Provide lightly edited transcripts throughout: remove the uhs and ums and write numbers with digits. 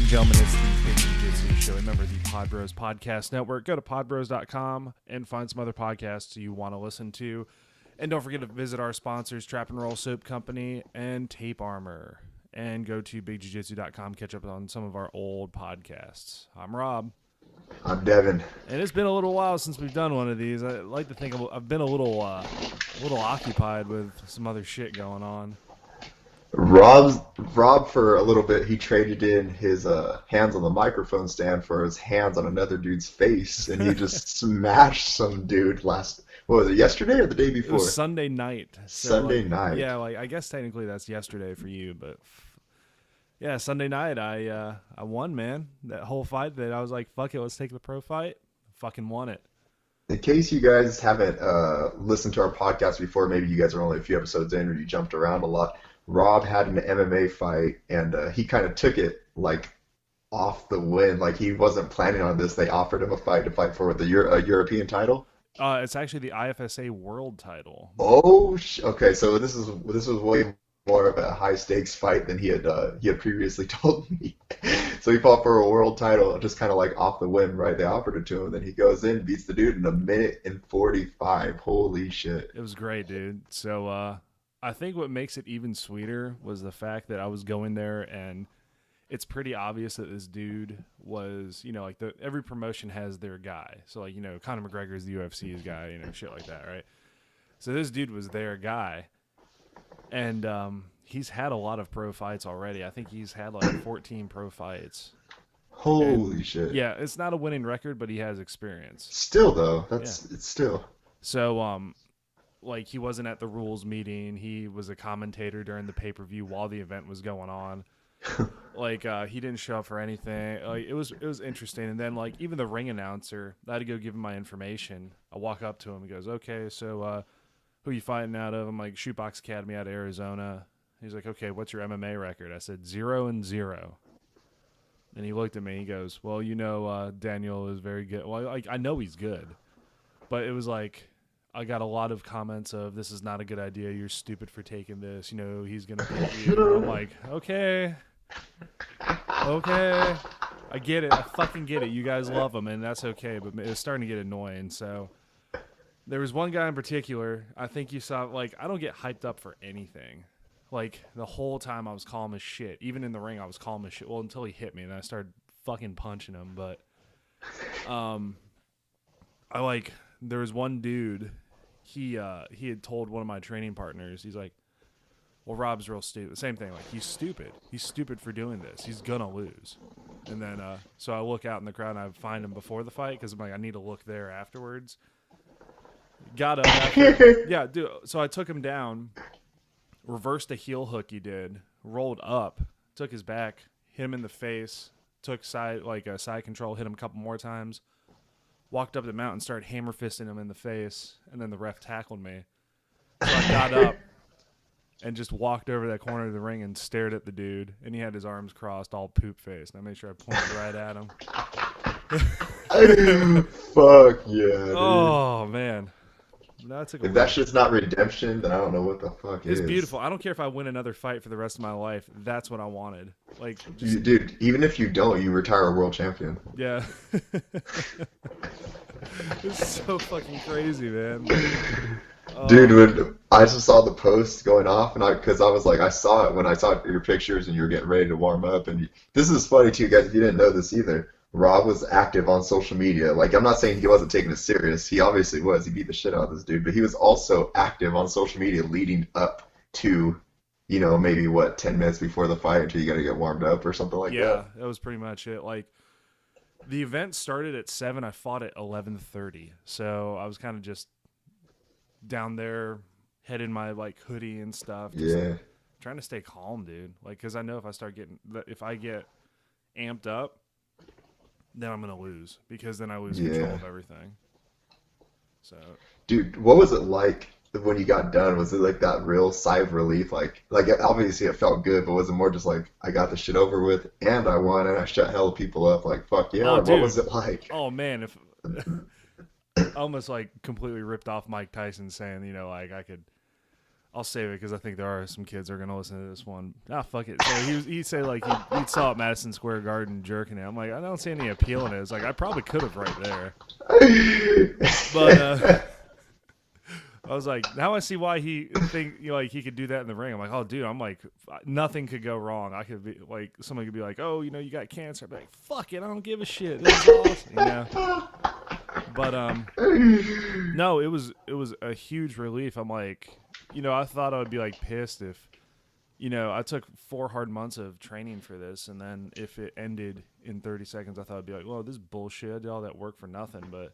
gentlemen, it's the Big Jiu-Jitsu Show. Remember the Pod Bros Podcast Network. Go to podbros.com and find some other podcasts you want to listen to. And don't forget to visit our sponsors, Trap and Roll Soap Company and Tape Armor. And go to bigjujitsu.com, catch up on some of our old podcasts. I'm Rob. I'm Devon. And it's been a little while since we've done one of these. I like to think I've been a little occupied with some other shit going on. Rob, for a little bit, he traded in his hands on the microphone stand for his hands on another dude's face, and he just smashed some dude what was it, yesterday or the day before? It was Sunday night. Sunday night. Yeah, I guess technically that's yesterday for you, but yeah, Sunday night I won, man. That whole fight that I was like, fuck it, let's take the pro fight. Fucking won it. In case you guys haven't listened to our podcast before, maybe you guys are only a few episodes in or you jumped around a lot. Rob had an MMA fight, and he kind of took it like off the wind. Like he wasn't planning on this. They offered him a fight to fight for a European title. It's actually the IFSA world title. Oh, okay. So this was way more of a high stakes fight than he had previously told me. So he fought for a world title, just kind of like off the whim, right? They offered it to him, then he goes in, beats the dude in a minute and 45. Holy shit! It was great, dude. So I think what makes it even sweeter was the fact that I was going there, and it's pretty obvious that this dude was, like every promotion has their guy. So like, Conor McGregor is the UFC's guy, shit like that, right? So this dude was their guy, and he's had a lot of pro fights already. I think he's had like 14 pro fights. Holy shit! Yeah, it's not a winning record, but he has experience. Still though, it's still. So like he wasn't at the rules meeting. He was a commentator during the pay-per-view while the event was going on. Like he didn't show up for anything. Like it was interesting. And then like even the ring announcer, I had to go give him my information. I walk up to him. He goes, "Okay, so who are you fighting out of?" I'm like, "Shootbox Academy out of Arizona." He's like, "Okay, what's your MMA record?" I said 0-0. And he looked at me. He goes, "Well, Daniel is very good." Well, I know he's good, but it was like, I got a lot of comments of, "This is not a good idea. You're stupid for taking this. He's going to beat you." I'm like, okay. I get it. I fucking get it. You guys love him, and that's okay. But it's starting to get annoying. So there was one guy in particular. I think you saw, like, I don't get hyped up for anything. Like, the whole time I was calm as shit. Even in the ring, I was calm as shit. Well, until he hit me, and I started fucking punching him. But there was one dude, he had told one of my training partners, he's like, "Well, Rob's real stupid." Same thing, like, he's stupid. He's stupid for doing this. He's gonna lose. And then, so I look out in the crowd, and I find him before the fight, because I'm like, I need to look there afterwards. Got up after, yeah, dude. So I took him down, reversed a heel hook he did, rolled up, took his back, hit him in the face, took side control, hit him a couple more times. Walked up the mountain, started hammer fisting him in the face, and then the ref tackled me. So I got up and just walked over that corner of the ring and stared at the dude, and he had his arms crossed, all poop faced. And I made sure I pointed right at him. Fuck yeah, dude. Oh man, if that shit's not redemption, then I don't know what the fuck is. It's beautiful. I don't care if I win another fight for the rest of my life. That's what I wanted. Like, dude, even if you don't, you retire a world champion. Yeah. It's so fucking crazy, man. Dude, when I just saw the post going off, and because I was like, I saw it when I saw your pictures and you were getting ready to warm up. And this is funny too, guys, if you didn't know this either. Rob was active on social media. Like, I'm not saying he wasn't taking it serious. He obviously was. He beat the shit out of this dude. But he was also active on social media leading up to, maybe 10 minutes before the fight until you got to get warmed up or something like that. Yeah, that was pretty much it. Like, the event started at 7. I fought at 11:30. So I was kind of just down there, head in my, hoodie and stuff. Just, trying to stay calm, dude. Because I know if I get amped up, then I'm going to lose, because then I lose control of everything. So, dude, what was it like when you got done? Was it like that real sigh of relief? Like obviously it felt good, but was it more just like, I got this shit over with and I won and I shut hell of people up? Like, fuck yeah. What was it like? Oh man, if almost completely ripped off Mike Tyson saying, I could I'll save it because I think there are some kids that are gonna listen to this one. Ah, fuck it. So he said like he saw at Madison Square Garden jerking it. I'm like, I don't see any appeal in it. It's like I probably could have right there, but I was like, now I see why he think like he could do that in the ring. I'm like, oh dude, I'm like, nothing could go wrong. I could be like, somebody could be like, oh, you got cancer. I'd be like, fuck it, I don't give a shit. This is awesome, But no, it was a huge relief. I'm like, I thought I would be like pissed if, I took 4 hard months of training for this, and then if it ended in 30 seconds, I thought I'd be like, well, this is bullshit. I did all that work for nothing. But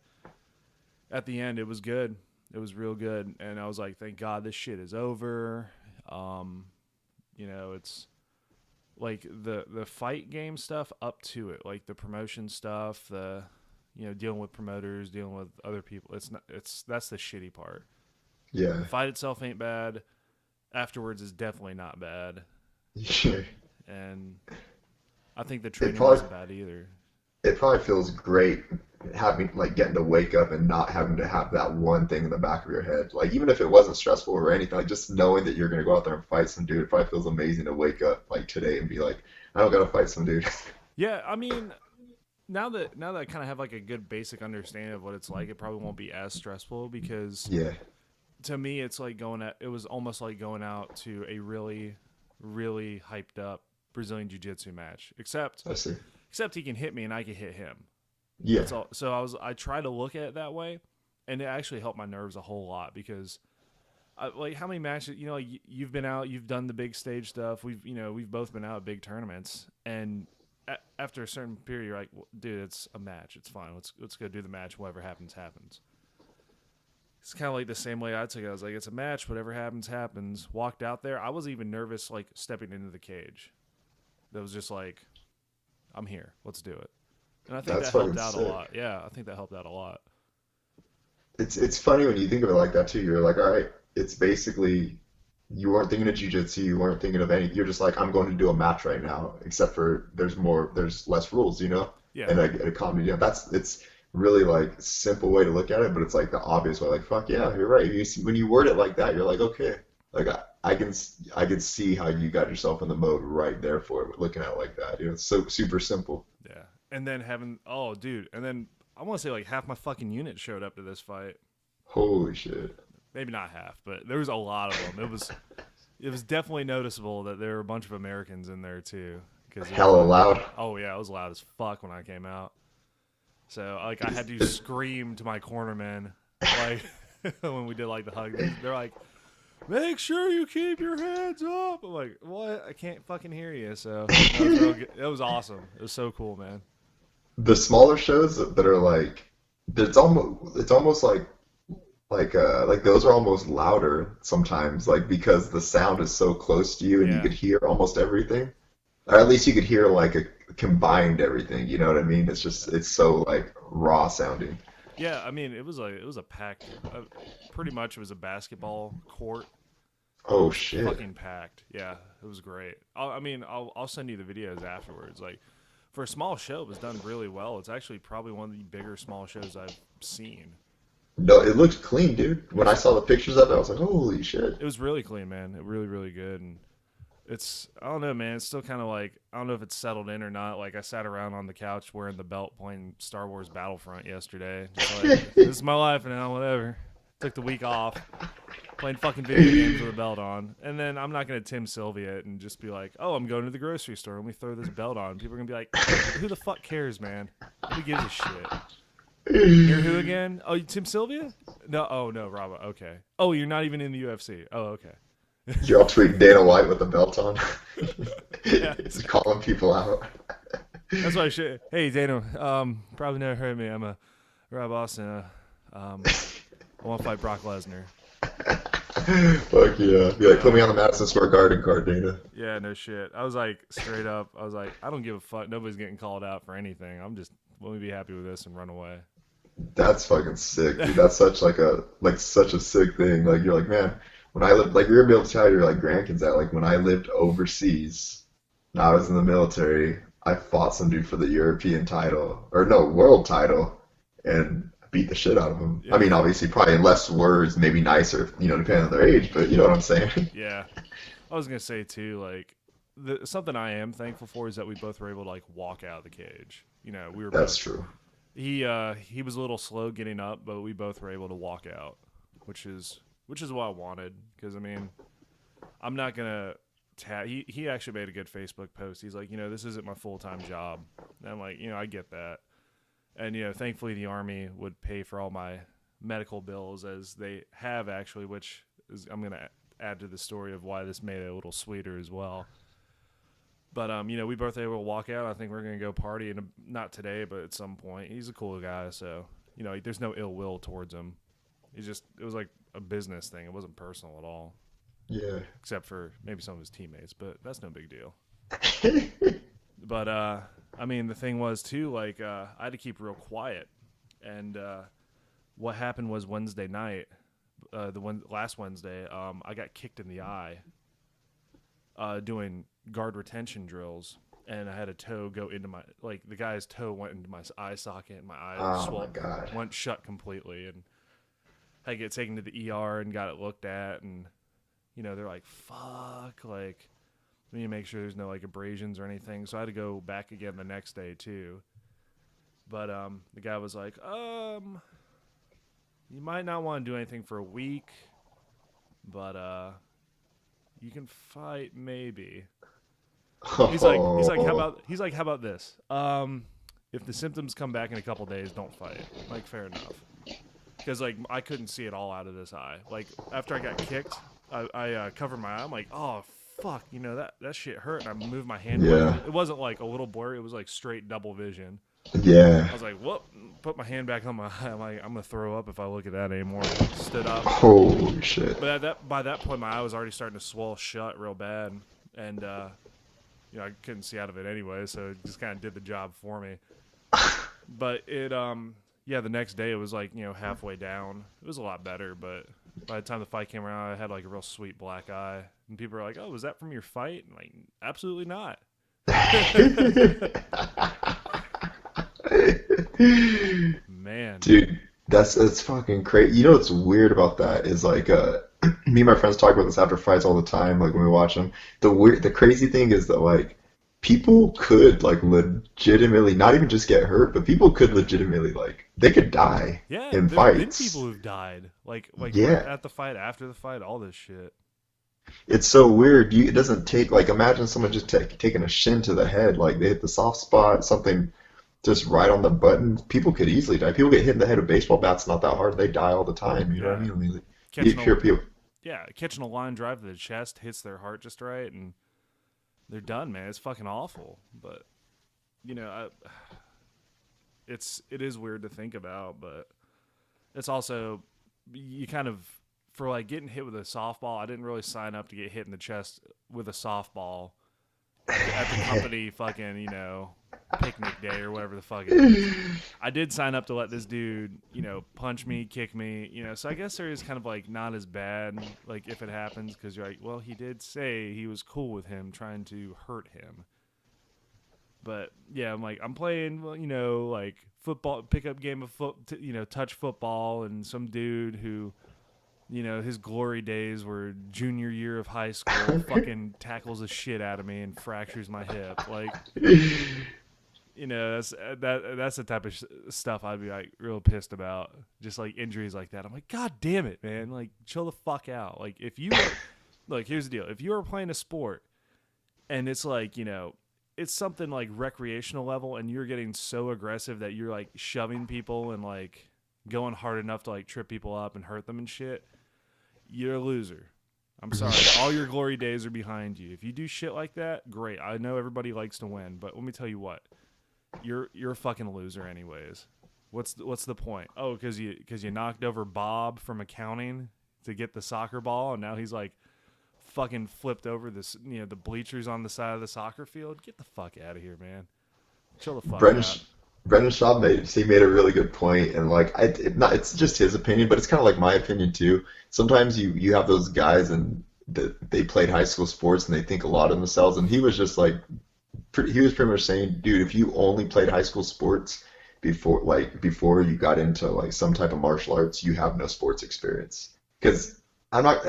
at the end, it was good. It was real good, and I was like, thank God this shit is over. It's like the fight game stuff up to it, like the promotion stuff, the dealing with promoters, dealing with other people. That's the shitty part. Yeah. The fight itself ain't bad. Afterwards is definitely not bad. Yeah. And I think the It training probably wasn't bad either. it probably feels great having like getting to wake up and not having to have that one thing in the back of your head. Like even if it wasn't stressful or anything, like just knowing that you're gonna go out there and fight some dude, it probably feels amazing to wake up like today and be like, I don't gotta fight some dude. Yeah, I mean, now that I kind of have like a good basic understanding of what it's like, it probably won't be as stressful because Yeah, to me it's like it was almost like going out to a really, really hyped up Brazilian Jiu-Jitsu match. Except I see. except he can hit me and I can hit him. Yeah, That's all. So I try to look at it that way, and it actually helped my nerves a whole lot because like how many matches, like you've been out, you've done the big stage stuff. We've both been out at big tournaments, and after a certain period, you're like, well, dude, it's a match. It's fine. Let's go do the match. Whatever happens, happens. It's kind of like the same way I took it. I was like, it's a match. Whatever happens, happens. Walked out there. I wasn't even nervous, like stepping into the cage. That was just like, I'm here. Let's do it. And I think that's that helped fucking out a sick. lot. Yeah, I think that helped out a lot. It's funny when you think of it like that too. You're like, all right, it's basically you weren't thinking of jujitsu, you weren't thinking of anything. You're just like, I'm going to do a match right now, except for there's less rules, Yeah. and I calm you down. It's really like simple way to look at it, but it's like the obvious way. Like, fuck yeah, you're right. When you word it like that, you're like, okay, like I can see how you got yourself in the mode right there for it. Looking at it like that, it's so super simple. Yeah. And then dude, and then I want to say like half my fucking unit showed up to this fight. Holy shit. Maybe not half, but there was a lot of them. It was definitely noticeable that there were a bunch of Americans in there too. Cause Hella loud. oh yeah, it was loud as fuck when I came out. So like I had to scream to my cornermen like when we did like the hug. They're like, make sure you keep your hands up. I'm like, what? I can't fucking hear you. So it was awesome. It was so cool, man. The smaller shows that are like, it's almost like those are almost louder sometimes, like because the sound is so close to you and you Yeah. could hear almost everything. Or at least you could hear like a combined everything, you know what I mean? It's so like raw sounding. Yeah, I mean, it was a packed. Pretty much, it was a basketball court. It Oh was shit. fucking packed. Yeah, it was great. I'll send you the videos afterwards. Like, for a small show, it was done really well. It's actually probably one of the bigger small shows I've seen. No, it looked clean, dude. It When I was saw the pictures of it, I was like, holy shit. it was really clean, man. It really really good. And I don't know, man. It's still kind of like I don't know if it's settled in or not. Like I sat around on the couch wearing the belt, playing Star Wars Battlefront yesterday. Just like this is my life now. Whatever. Took the week off. Playing fucking video games with a belt on. And then I'm not going to Tim Sylvia it and just be like, oh, I'm going to the grocery store. Let me throw this belt on. People are going to be like, who the fuck cares, man? Who gives a shit? You're who again? Oh, Tim Sylvia? No, oh, no, Robo. Okay. Oh, you're not even in the UFC. Oh, okay. You're all tweeting Dana White with the belt on. Yeah, Just calling people out. that's why I should. Hey, Dana, probably never heard me. I'm a Rob Austin. I want to fight Brock Lesnar. Fuck yeah. Be like, put me on the Madison Square Garden card, Dana. Yeah, no shit. I was like, straight up, I was like, I don't give a fuck. Nobody's getting called out for anything. Let me be happy with this and run away. That's fucking sick, dude. That's such a sick thing. Like you're like, man, when I lived like we were able to tell your like grandkids that like when I lived overseas and I was in the military, I fought some dude for the European title or no, world title and beat the shit out of them. I Yeah, mean, obviously, probably in less words, maybe nicer, depending on their age, but you know what I'm saying? yeah. I was gonna say too, like something I am thankful for is that we both were able to like walk out of the cage. We were That's both. true. He was a little slow getting up, but we both were able to walk out, which is what I wanted. Because I mean, I'm not gonna. He actually made a good Facebook post. He's like, this isn't my full time job. And I'm like, I get that. And thankfully the Army would pay for all my medical bills as they have actually, which is I'm gonna add to the story of why this made it a little sweeter as well. But we both able to walk out. I think we're gonna go party, and not today, but at some point. He's a cool guy, so there's no ill will towards him. It was like a business thing. It wasn't personal at all, Yeah. except for maybe some of his teammates, but that's no big deal. But I mean, the thing was too, like I had to keep real quiet, and what happened was Wednesday night, last Wednesday, I got kicked in the eye doing guard retention drills, and I had a toe go into the guy's toe went into my eye socket, and my eye Oh my God. went shut completely, and I had to get taken to the ER and got it looked at, and they're like, fuck, like we need to make sure there's no like abrasions or anything, so I had to go back again the next day too. But the guy was like, you might not want to do anything for a week, but you can fight maybe. How about this? If the symptoms come back in a couple days, don't fight. Like, fair enough. Because like I couldn't see it all out of this eye. Like after I got kicked, I covered my eye. I'm like, oh fuck, that shit hurt. And I moved my hand. Yeah. It wasn't like a little blurry. It was like straight double vision. Yeah. I was like, whoop. Put my hand back on my eye. I'm like, I'm gonna throw up if I look at that anymore. Stood up. Holy shit. But by that point, my eye was already starting to swell shut real bad, and I couldn't see out of it anyway, so it just kind of did the job for me. But it, the next day it was like halfway down. It was a lot better, but by the time the fight came around, I had like a real sweet black eye, and people were like, "Oh, was that from your fight?" And like, absolutely not. Man, Dude, that's fucking crazy. You know what's weird about that is like me and my friends talk about this after fights all the time, like when we watch them. The crazy thing is that like people could like legitimately not even just get hurt, but people could legitimately like they could die yeah, in there's been fights. people who've died, like Yeah, at the fight, after the fight, all this shit. it's so weird. It doesn't take like imagine someone just taking a shin to the head, like they hit the soft spot, something just right on the button. People could easily die. People get hit in the head with baseball bats, not that hard. They die all the time. You know what I Yeah, mean? I mean, you catching a hear people. catching a line drive to the chest hits their heart just right, and they're done, man. It's fucking awful, but you know, I, it is weird to think about, but it's also you kind of for like getting hit with a softball. I didn't really sign up to get hit in the chest with a softball at the company fucking picnic day or whatever the fuck it is. I did sign up to let this dude punch me, kick me, so I guess there is kind of like not as bad like if it happens because you're like, well, he did say he was cool with him trying to hurt him. But yeah, I'm playing, like football, pickup game of touch football, and some dude who, his glory days were junior year of high school, fucking tackles the shit out of me and fractures my hip. Like, that's the type of stuff I'd be like real pissed about. Just like injuries like that. I'm like, God damn it, man! Like, chill the fuck out. Like, if you, like, here's the deal: if you are playing a sport and it's like it's something like recreational level, and you're getting so aggressive that you're like shoving people and like going hard enough to like trip people up and hurt them and shit, you're a loser. I'm sorry. All your glory days are behind you. If you do shit like that, great. I know everybody likes to win, but let me tell you what. You're a fucking loser anyways. What's the point? Oh, because you knocked over Bob from accounting to get the soccer ball, and now he's like fucking flipped over this the bleachers on the side of the soccer field. Get the fuck out of here, man. Chill the fuck Brendan out. Brendan Schaub made a really good point, and like it's just his opinion, but it's kind of like my opinion too. Sometimes you have those guys and that they played high school sports and they think a lot of themselves, and he was just like he was pretty much saying, dude, if you only played high school sports, before you got into like some type of martial arts, you have no sports experience. Because I'm not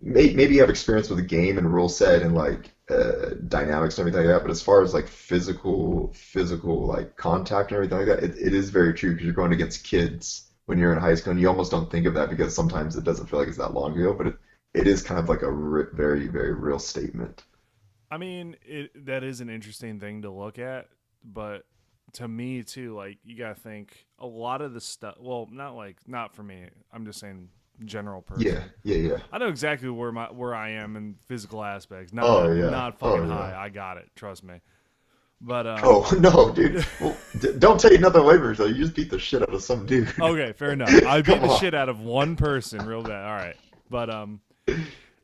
maybe you have experience with the game and rule set and like dynamics and everything like that, but as far as like physical like contact and everything like that, it is very true because you're going against kids when you're in high school, and you almost don't think of that because sometimes it doesn't feel like it's that long ago, but it is kind of like a very, very real statement. I mean, that is an interesting thing to look at, but to me too, like you gotta think a lot of the stuff. Well, not for me. I'm just saying general person. Yeah, yeah, yeah. I know exactly where I am in physical aspects. Oh yeah, Not oh fucking yeah. high. I got it. Trust me. But Oh no, dude. Well, don't take nothing away from yourself. You just beat the shit out of some dude. okay, fair enough. I beat Come the on. shit out of one person real bad. All right, but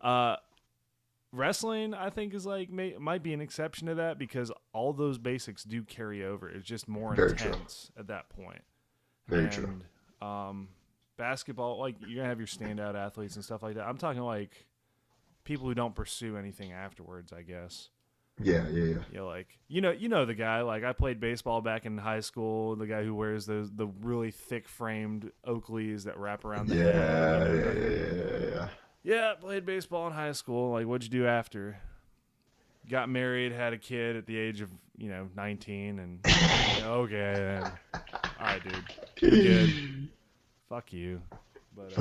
uh, wrestling I think is like might be an exception to that because all those basics do carry over. It's just more Very true. intense at that point. Very true. And basketball, like you're gonna have your standout athletes and stuff like that. I'm talking like people who don't pursue anything afterwards, I guess. Yeah, yeah, yeah. Like you know the guy. Like I played baseball back in high school. The guy who wears the really thick framed Oakleys that wrap around the Yeah, head. yeah, yeah, yeah, yeah. Yeah, played baseball in high school. Like, what'd you do after? Got married, had a kid at the age of 19, and okay, then. All right, dude, you're good. Fuck you. But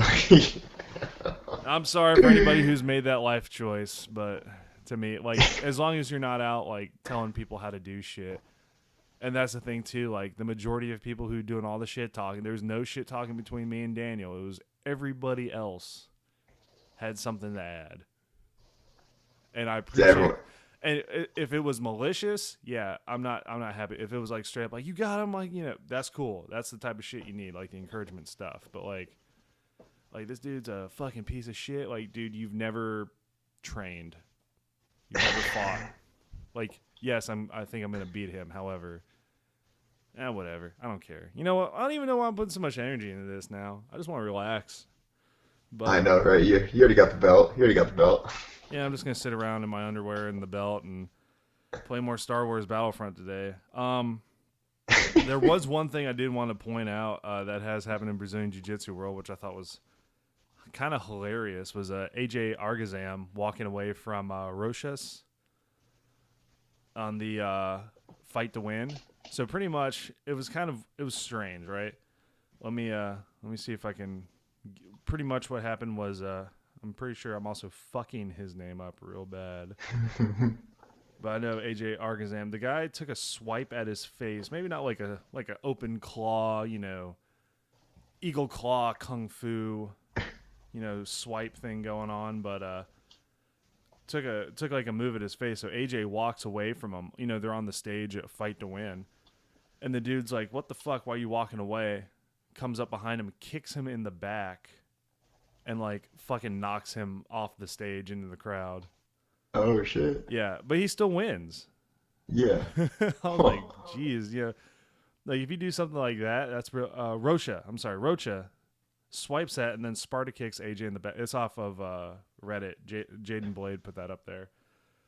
I'm sorry for anybody who's made that life choice, but to me, like, as long as you're not out like telling people how to do shit, and that's the thing too. Like, the majority of people who doing all the shit talking, there's no shit talking between me and Daniel. It was everybody else had something to add, and I appreciate. And if it was malicious, yeah, I'm not happy. If it was like straight up, like you got him, like that's cool. That's the type of shit you need, like the encouragement stuff. But like this dude's a fucking piece of shit. Like, dude, you've never trained, you've never fought. Like, yes, I think I'm gonna beat him. However, whatever. I don't care. You know what? I don't even know why I'm putting so much energy into this now. I just want to relax. I But know, right? You already got the belt. You already got the belt. yeah, I'm just gonna sit around in my underwear and the belt and play more Star Wars Battlefront today. There was one thing I did want to point out that has happened in Brazilian Jiu-Jitsu world, which I thought was kind of hilarious. Was AJ Argazam walking away from Rochas on the fight to win. So pretty much, it was strange, right? Let me see if I can. Pretty much what happened was I'm pretty sure I'm also fucking his name up real bad. But I know AJ Argazam, the guy took a swipe at his face, maybe not like a open claw, eagle claw kung fu, swipe thing going on, but took like a move at his face. So AJ walks away from him. They're on the stage at Fight to Win, and the dude's like, "What the fuck? Why are you walking away?" Comes up behind him, kicks him in the back, and like fucking knocks him off the stage into the crowd. Oh shit. Yeah, but he still wins. Yeah. I was like, geez, like if you do something like that, that's Rocha. I'm sorry, Rocha swipes that and then Sparta kicks AJ in the back. It's off of Reddit. Jaden Blade put that up there.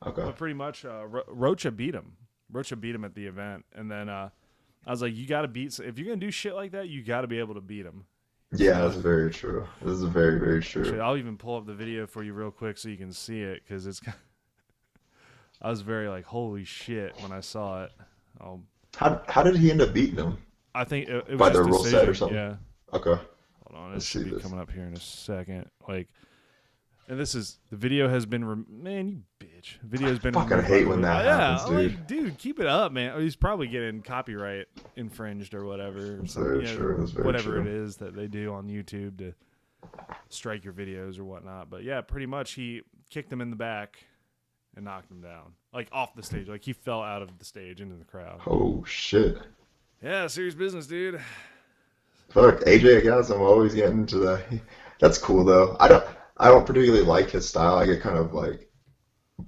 Okay. But pretty much, Rocha beat him. Rocha beat him at the event, and then I was like, you got to beat. If you're gonna do shit like that, you got to be able to beat him. Yeah, that's very true. This is very, very true. Actually, I'll even pull up the video for you real quick so you can see it because it's. I was very like, holy shit when I saw it. How did he end up beating him? I think it was By just the rule decision. set or something? Yeah. Okay. Hold on, it Let's should see be this. coming up here in a second. Like, and this is the video has been. Man, you bitch. Video's been. Fucking removed hate by when the- that yeah, happens, I'm dude. like, dude, keep it up, man. He's probably getting copyright infringed or whatever. Or That's something, very true. That's very whatever true. it is that they do on YouTube to strike your videos or whatnot. But yeah, pretty much he kicked him in the back and knocked him down, like off the stage. Like he fell out of the stage into the crowd. Oh shit. Yeah, serious business, dude. Fuck, AJ guys, I'm always getting into that. That's cool though. I don't particularly like his style. I get kind of like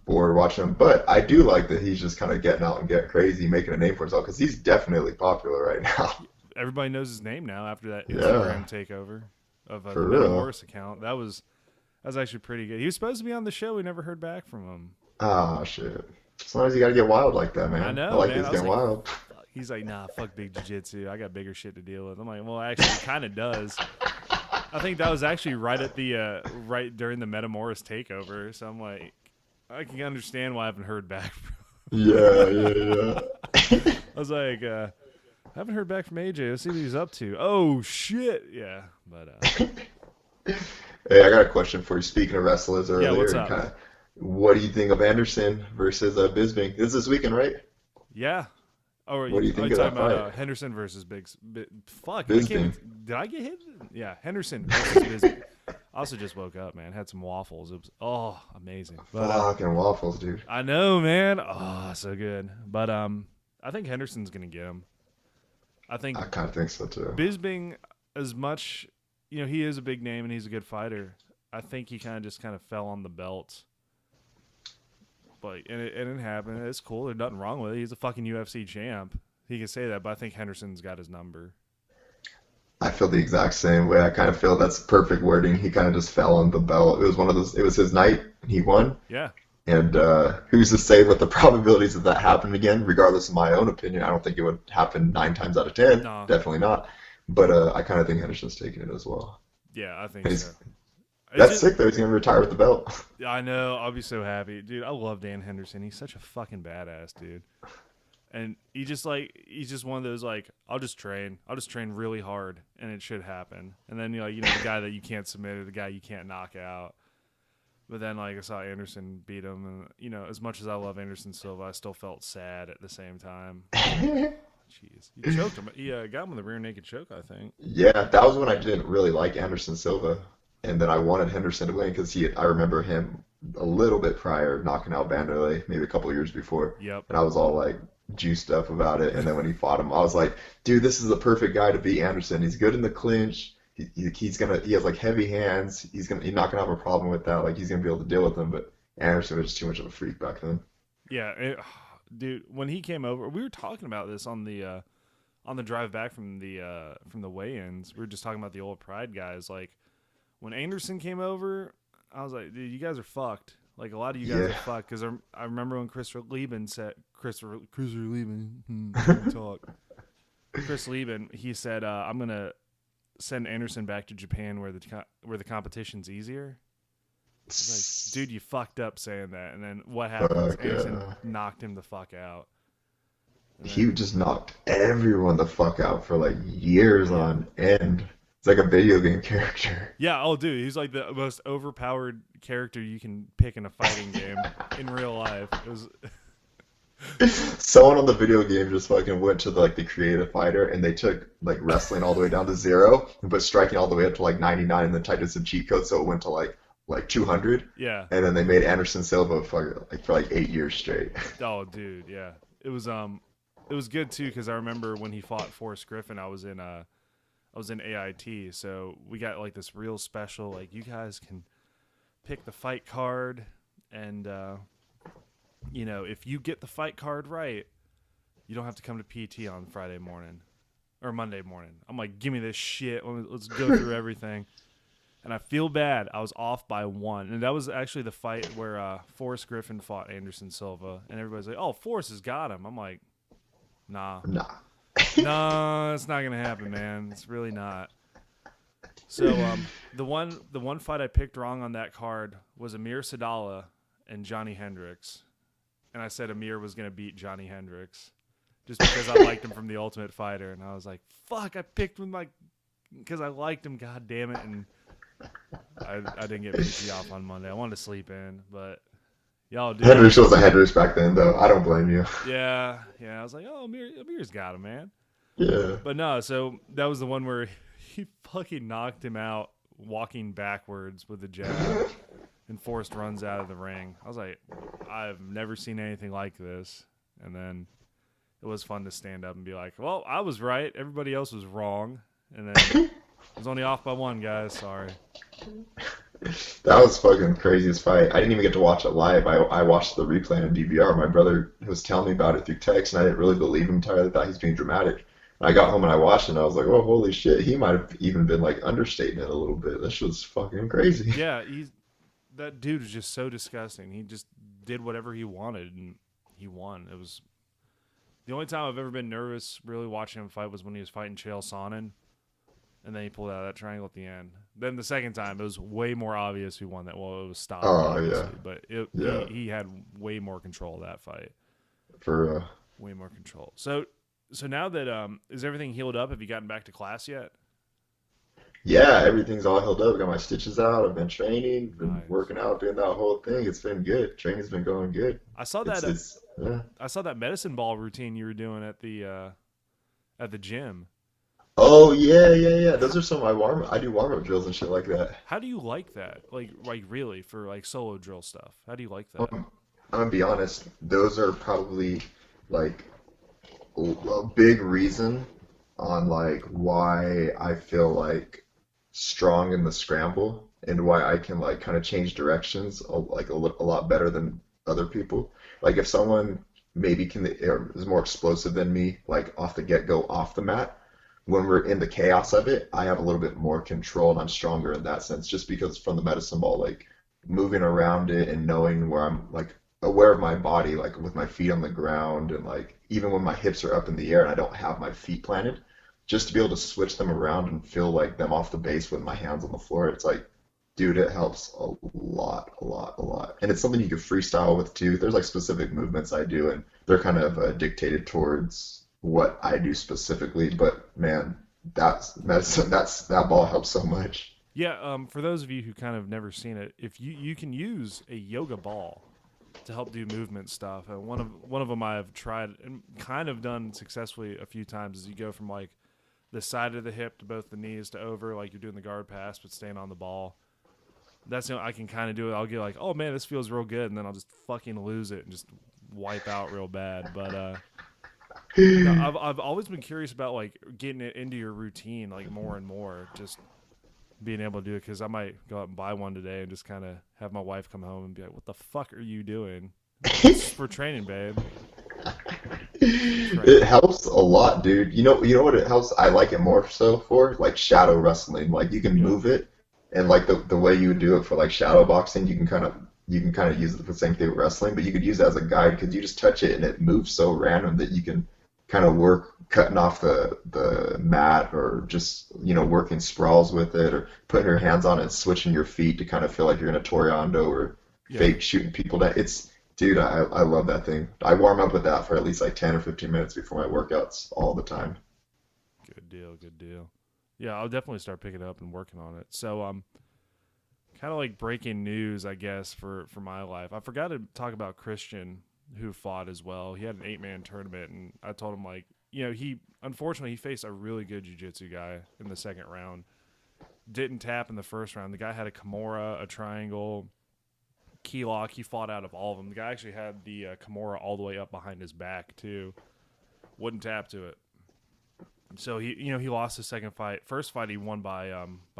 bored watching him, but I do like that he's just kind of getting out and getting crazy, making a name for himself because he's definitely popular right now. Everybody knows his name now after that Yeah. Instagram takeover of the For Meta real. Morris account. That was actually pretty good. He was supposed to be on the show. We never heard back from him. Ah shit. Sometimes you gotta get wild like that, man. I know, I like man. he's I was getting like, wild. fuck, He's like, nah, fuck big jiu-jitsu. I got bigger shit to deal with. I'm like, well, actually, it kind of does. I think that was actually right at the right during the Metamoris takeover. So I'm like, I can understand why I haven't heard back. Yeah, yeah, yeah. I was like, I haven't heard back from AJ. Let's see what he's up to. Oh shit, yeah. But Hey, I got a question for you. Speaking of wrestlers yeah, earlier, what's and up? kind of, what do you think of Anderson versus Bisping? This is this weekend, right? Yeah. Oh, What do you are you think of talking that fight? about Henderson versus fuck, I can't even. Bisping. Did I get hit? Yeah, Henderson versus Bisbee. I also just woke up, man. Had some waffles. It was amazing. But Fucking waffles, dude. I know, man. Oh, so good. But I think Henderson's gonna get him. I think I kind of think so too. Bisbing, as much, he is a big name and he's a good fighter. I think he kind of fell on the belt. But and it happened. It's cool. There's nothing wrong with it. He's a fucking UFC champ. He can say that, but I think Henderson's got his number. I feel the exact same way. I kind of feel that's perfect wording. He kind of just fell on the belt. It was one of those. It was his night. He won. Yeah. And who's to say what the probabilities of that happened again? Regardless of my own opinion, I don't think it would happen 9 times out of 10. No. Definitely not. But I kind of think Henderson's taking it as well. Yeah, I think And so. that's sick though. He's gonna retire with the belt. I know. I'll be so happy, dude. I love Dan Henderson. He's such a fucking badass, dude. And he's just one of those like, I'll just train really hard, and it should happen. And then the guy that you can't submit or the guy you can't knock out. But then I saw Anderson beat him, and as much as I love Anderson Silva, I still felt sad at the same time. Jeez, he choked him. He got him with a rear naked choke, I think. Yeah, that was when I didn't really like Anderson Silva, and then I wanted Henderson to win because I remember him a little bit prior knocking out Vanderlei, maybe a couple of years before, Yep. and I was all like juiced up about it. And then when he fought him, I was like, dude, this is the perfect guy to beat Anderson. He's good in the clinch. He has like heavy hands. He's not gonna have a problem with that. Like he's gonna be able to deal with them. But Anderson was just too much of a freak back then. Yeah, dude. When he came over, we were talking about this on the drive back from the weigh-ins. We were just talking about the old Pride guys. Like when Anderson came over, I was like, dude, you guys are fucked. Like a lot of you guys are fucked. Because I remember when Chris Lieben said Chris Lieben talk. Chris Lieben, he said, I'm gonna send Anderson back to Japan where the competition's easier. Like, dude, you fucked up saying that. And then what happened? Fuck Anderson yeah. knocked him the fuck out. He just knocked everyone the fuck out for like years on end. It's like a video game character. Yeah, oh, dude, he's like the most overpowered character you can pick in a fighting game in real life. It was, Someone on the video game just fucking went to the creative fighter and they took like wrestling all the way down to 0 and put striking all the way up to like 99 and then typed in some cheat codes so it went to like 200. yeah. And then they made Anderson Silva for like 8 years straight. Oh, dude, yeah. It was good too because I remember when he fought Forrest Griffin, I was in AIT, so we got like this real special. Like you guys can pick the fight card, and if you get the fight card right, you don't have to come to PT on Friday morning or Monday morning. I'm like, give me this shit. Let's go through everything. And I feel bad. I was off by 1. And that was actually the fight where Forrest Griffin fought Anderson Silva. And everybody's like, oh, Forrest has got him. I'm like, nah. Nah. No, it's not going to happen, man. It's really not. So the one fight I picked wrong on that card was Amir Sadala and Johnny Hendricks. And I said Amir was going to beat Johnny Hendricks just because I liked him from The Ultimate Fighter. And I was like, fuck, I picked him because I liked him, god damn it. And I didn't get PT off on Monday. I wanted to sleep in, but y'all did. Hendricks was a Hendricks back then, though. I don't blame you. Yeah. I was like, oh, Amir's got him, man. Yeah. But no, so that was the one where he fucking knocked him out walking backwards with the jab, and Forrest runs out of the ring. I was like, I've never seen anything like this. And then it was fun to stand up and be like, well, I was right. Everybody else was wrong. And then I was only off by 1, guys. Sorry. That was fucking craziest fight. I didn't even get to watch it live. I watched the replay on DVR. My brother was telling me about it through text, and I didn't really believe him entirely. I thought he was being dramatic. And I got home and I watched it, and I was like, oh, holy shit. He might have even been like understating it a little bit. This was fucking crazy. Yeah, that dude was just so disgusting. He just did whatever he wanted, and he won. The only time I've ever been nervous really watching him fight was when he was fighting Chael Sonnen, and then he pulled out of that triangle at the end. Then the second time, it was way more obvious who won that. Well, it was stopped, Oh yeah, obviously, but yeah, he had way more control of that fight. for Way more control. So now that is everything healed up? Have you gotten back to class yet? yeah, everything's all healed up. Got my stitches out. I've been training, been Nice. working out, doing that whole thing. It's been good. Training's been going good. I saw It's that. it's yeah. I saw that medicine ball routine you were doing at the gym. Oh yeah, yeah, yeah. Those are some of my warm. I do warm up drills and shit like that. How do you like that? Like really for like solo drill stuff? How do you like that? Um, I'm gonna be honest. Those are probably like a big reason on like why I feel like strong in the scramble and why I can like kind of change directions a lot better than other people. Like if someone maybe is more explosive than me, like off the get-go off the mat, when we're in the chaos of it, I have a little bit more control and I'm stronger in that sense just because from the medicine ball, like moving around it and knowing where I'm like aware of my body, like with my feet on the ground and like even when my hips are up in the air and I don't have my feet planted, just to be able to switch them around and feel like them off the base with my hands on the floor, it's like, dude, it helps a lot, a lot, a lot. And it's something you can freestyle with too. There's like specific movements I do, and they're kind of dictated towards what I do specifically. But man, that ball helps so much. Yeah, for those of you who kind of never seen it, if you can use a yoga ball to help do movement stuff. And one of them I've tried and kind of done successfully a few times is you go from like the side of the hip to both the knees to over, like you're doing the guard pass, but staying on the ball. That's I can kind of do it. I'll get like, oh man, this feels real good, and then I'll just fucking lose it and just wipe out real bad. But no, I've always been curious about like getting it into your routine, like more and more, just being able to do it because I might go out and buy one today and just kind of have my wife come home and be like, "What the fuck are you doing?" I'm like, this is for training, babe. It Training. helps a lot, dude. You know what it helps? I like it more so for like shadow wrestling. Like you can Yep. move it, and like the way you would do it for like shadow boxing, you can kind of use it the same thing with wrestling, but you could use it as a guide because you just touch it and it moves so random that you can kind of work cutting off the mat or just working sprawls with it or putting your hands on it and switching your feet to kind of feel like you're in a Toriando or Yeah. fake shooting people down. Dude, I love that thing. I warm up with that for at least like 10 or 15 minutes before my workouts all the time. Good deal. Good deal. Yeah, I'll definitely start picking it up and working on it. So, kind of like breaking news, I guess, for my life. I forgot to talk about Christian, who fought as well. He had an 8-man tournament, and I told him like, he unfortunately he faced a really good jiu-jitsu guy in the second round. Didn't tap in the first round. The guy had a Kimura, a triangle, key lock. He fought out of all of them. The guy actually had the Kimura all the way up behind his back too. Wouldn't tap to it. So he lost his second fight. First fight he won by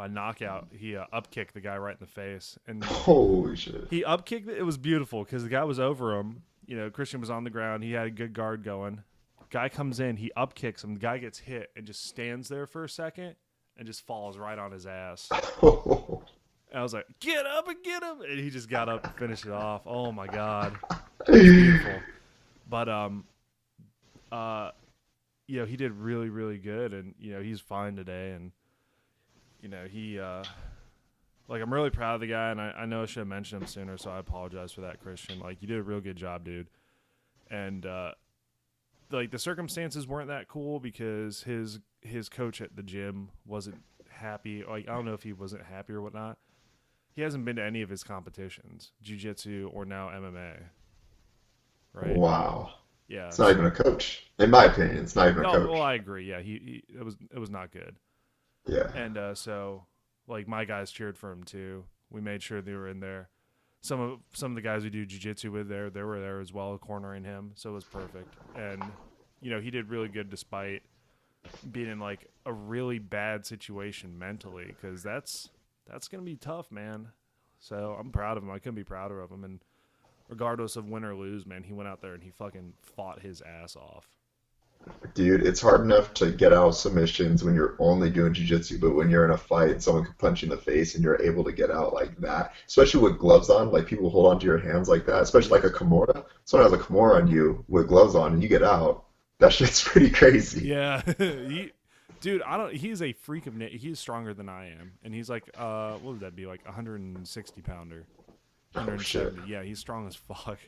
knockout. He up kicked the guy right in the face, and Holy shit. he up kicked it. It was beautiful because the guy was over him. Christian was on the ground. He had a good guard going. Guy comes in. He up kicks him. The guy gets hit and just stands there for a second and just falls right on his ass. And I was like, "Get up and get him!" And he just got up and finished it off. Oh my god, it was beautiful. But he did really, really good, and he's fine today, and he like I'm really proud of the guy, and I know I should have mentioned him sooner, so I apologize for that, Christian. Like you did a real good job, dude, and like the circumstances weren't that cool because his coach at the gym wasn't happy. Like I don't know if he wasn't happy or whatnot. He hasn't been to any of his competitions, jiu-jitsu or now MMA, right? Wow. Yeah. It's not even a coach. In my opinion, it's not even a No, well, coach. I agree. Yeah, he it was not good. Yeah. And so like my guys cheered for him too. We made sure they were in there. Some of the guys we do jiu-jitsu with they were there as well, cornering him. So it was perfect. And he did really good despite being in like a really bad situation mentally because that's gonna be tough, man. So I'm proud of him. I couldn't be prouder of him. And regardless of win or lose, man, he went out there and he fucking fought his ass off. Dude, it's hard enough to get out of submissions when you're only doing jiu-jitsu, but when you're in a fight and someone can punch you in the face and you're able to get out like that, especially with gloves on, like people hold onto your hands like that, especially like Yep. a Kimura. Someone has a Kimura on you with gloves on and you get out. That shit's pretty crazy. Yeah, dude, I don't. He's a freak of. He's stronger than I am, and he's like, what would that be, like 160 pounder, Oh shit. 170. Yeah, he's strong as fuck.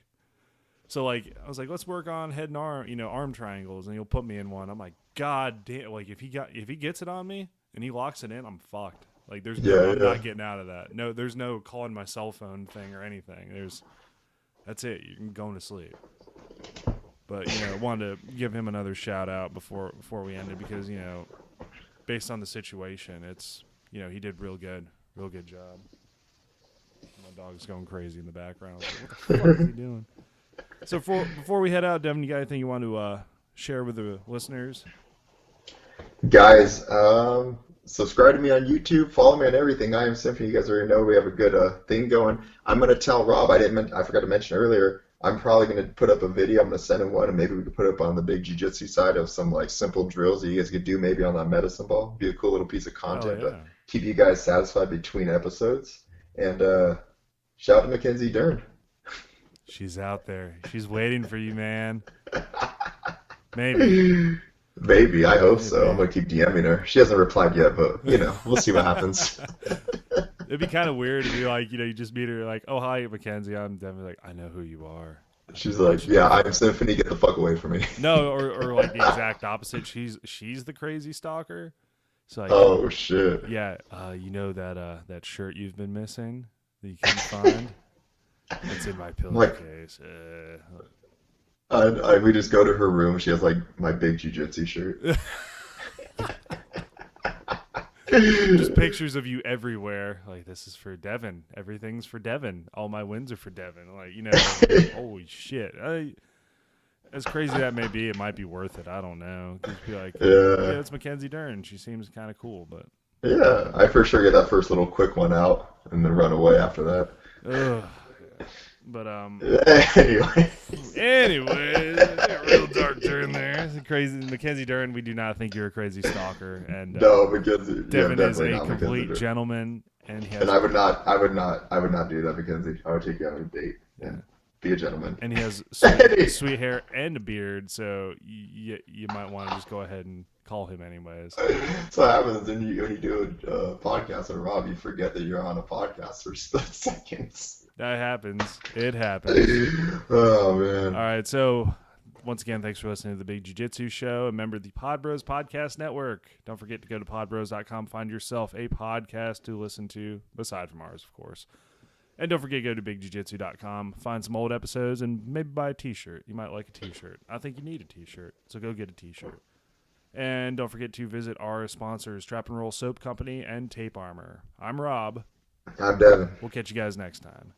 So like, I was like, let's work on head and arm, arm triangles, and he'll put me in one. I'm like, God damn! Like if he gets it on me and he locks it in, I'm fucked. Like Yeah, I'm yeah. not getting out of that. No, there's no calling my cell phone thing or anything. That's it. You're going to sleep. But wanted to give him another shout out before we ended because based on the situation, it's he did real good job. My dog's going crazy in the background. Like, what the fuck is he doing? So before we head out, Devin, you got anything you want to share with the listeners? Guys, subscribe to me on YouTube. Follow me on everything. I am Symphony. You guys already know we have a good thing going. I'm gonna tell Rob. I forgot to mention earlier. I'm probably gonna put up a video. I'm gonna send him one, and maybe we could put up on the big jiu-jitsu side of some like simple drills that you guys could do maybe on that medicine ball. Be a cool little piece of Oh content to yeah, keep you guys satisfied between episodes. And shout out to Mackenzie Dern. she's out there. She's waiting for you, man. Maybe. Maybe, I hope so. I'm Maybe. gonna keep DMing her. She hasn't replied yet, but we'll see what happens. It'd be kind of weird to be like, you just meet her like, oh hi, Mackenzie. I'm Devin. Like, I know who you are. I She's know what like, you "Yeah, do I'm for me. Symphony. Get the fuck away from me." No, or like the exact opposite. She's the crazy stalker. So like, Oh shit! yeah, you know that shirt you've been missing that you couldn't find? It's in my I'm like, pillowcase. we just go to her room. She has like my big jujitsu shirt. Just pictures of you everywhere. Like, this is for Devin. Everything's for Devin. All my wins are for Devin. Like, holy shit. As crazy that may be, it might be worth it. I don't know. Just be like, yeah, Yeah, it's Mackenzie Dern. She seems kind of cool, but yeah. I for sure get that first little quick one out and then run away after that. ugh. But Anyway, anyways, a real dark turn there. It's a crazy Mackenzie Dern. We do not think you're a crazy stalker, and no, because yeah, Devin is definitely a not Mackenzie. complete gentleman, and he And has I would not do that, Mackenzie. I would take you on a date yeah, and be a gentleman. and he has sweet hair and a beard. So you might want to just go ahead and call him anyways. So what happens when you do a podcast with Rob, you forget that you're on a podcast for split seconds. That happens. It happens. Oh All man. right. So once again, thanks for listening to the Big Jiu-Jitsu Show. A member of the Pod Bros Podcast Network. Don't forget to go to podbros.com. Find yourself a podcast to listen to, aside from ours, of course. And don't forget to go to bigjujitsu.com. Find some old episodes and maybe buy a t-shirt. You might like a t-shirt. I think you need a t-shirt, so go get a t-shirt. And don't forget to visit our sponsors, Trap and Roll Soap Company and Tape Armor. I'm Rob. I'm Devin. We'll catch you guys next time.